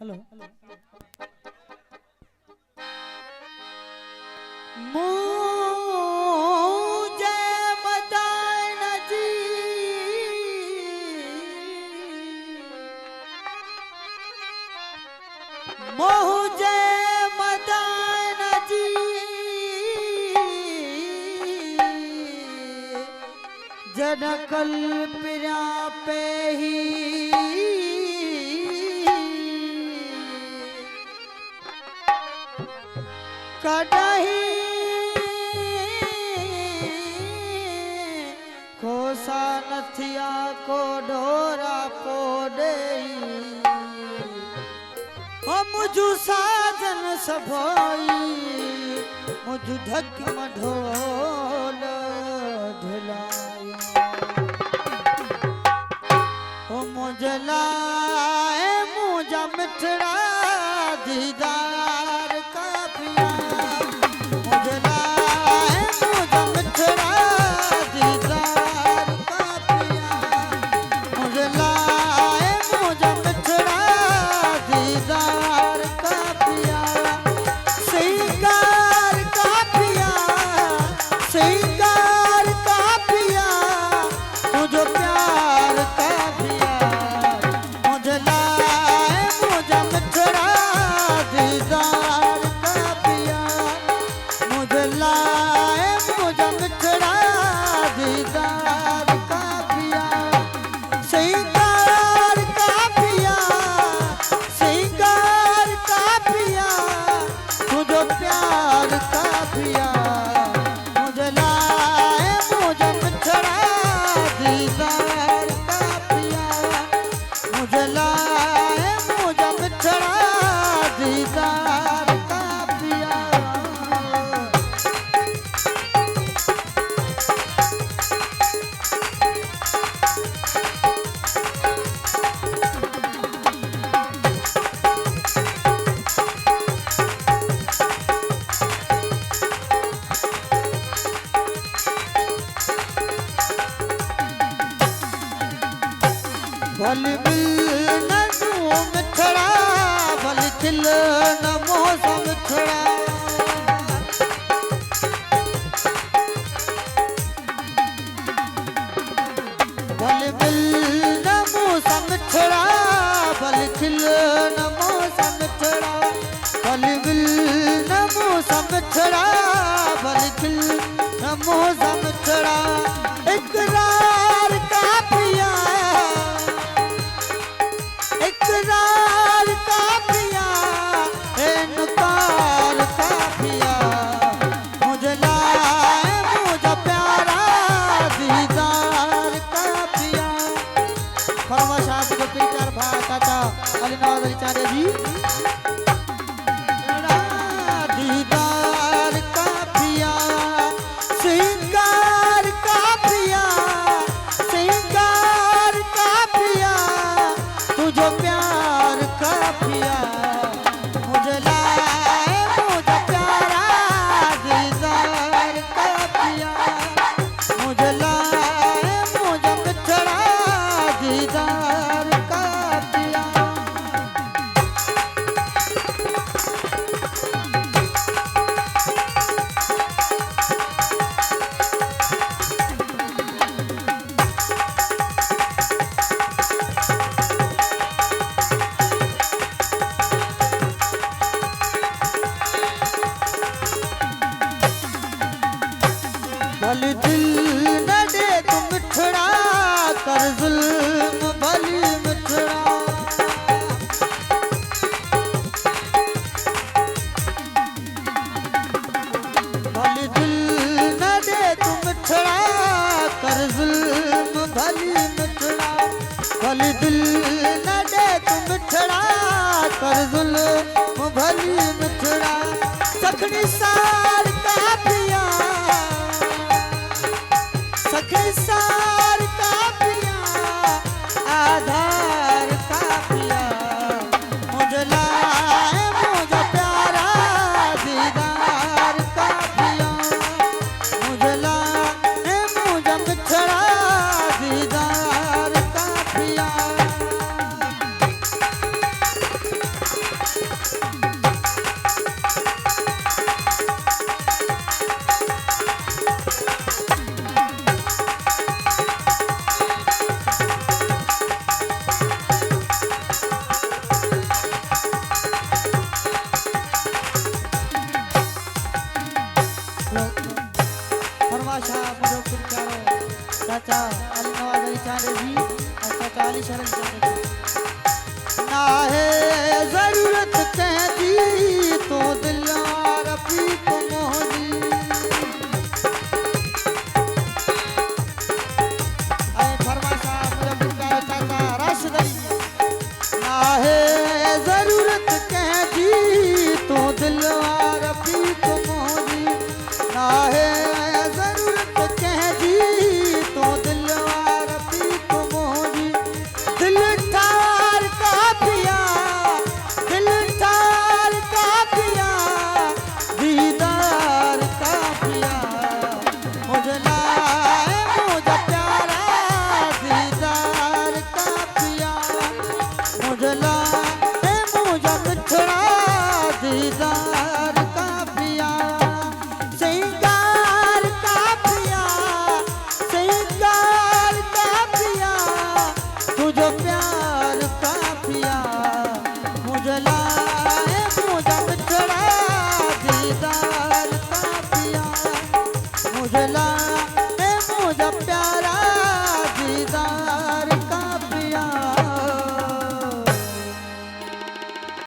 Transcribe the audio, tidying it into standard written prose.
hello मुझे बताना जी मुझे बताना जी जरा कल पिरा पे ही कड़ही खोसा नथिया को डोरा पोडे मुझु साजन सभोई मुझु धक मढोल ढलायो मुझे लाए मुझा मिठड़ा दीदार का पिया मुझे लाए मुझा मिठड़ा दीदार का पिया मुझे लाए मुझा मिठड़ा दीदार का पिया श्रृंगार का पिया श्रृंगार का पिया मुझे प्यार का पिया मुझे लाए मुझा मिठड़ा दीदार का पिया मुझे लाए मुझा मिठड़ा दीदार का पिया श्रृंगार का पिया श्रृंगार का पिया मुझे प्यार का पिया मुझे लाए मुझा मिठड़ा दीदार का पिया मुझे लाए मुझा मिठड़ा दीदार का पिया भल बिल न तू मिठड़ा भल खिल न मौसम मिठड़ा भल बिल न मौसम मिठड़ा भल खिल न मौसम मिठड़ा भल बिल न मौसम मिठड़ा भल खिल न मौसम मिठड़ा इकरार का पिया इकरार का पिया इनकार का पिया मुझे लाए मुझा प्यारा दीदार का पिया फरमाइश आपको पीकर भाई चाचा अली नवाज अली चारे जी दीदार का पिया श्रृंगार का पिया श्रृंगार का पिया तुझो प्यार का पिया मुझे लाए मुझा प्यारा दीदार का पिया मुझे लाए मुझा मिठड़ा दीदार का पिया भल दिल न दे तू मिठड़ा कर जुल्म भली मिठड़ा भल दिल न दे तू मिठड़ा कर जुल्म भली मिठड़ा भल दिल न दे तू मिठड़ा कर जुल्म भली मिठड़ा सखनी सार का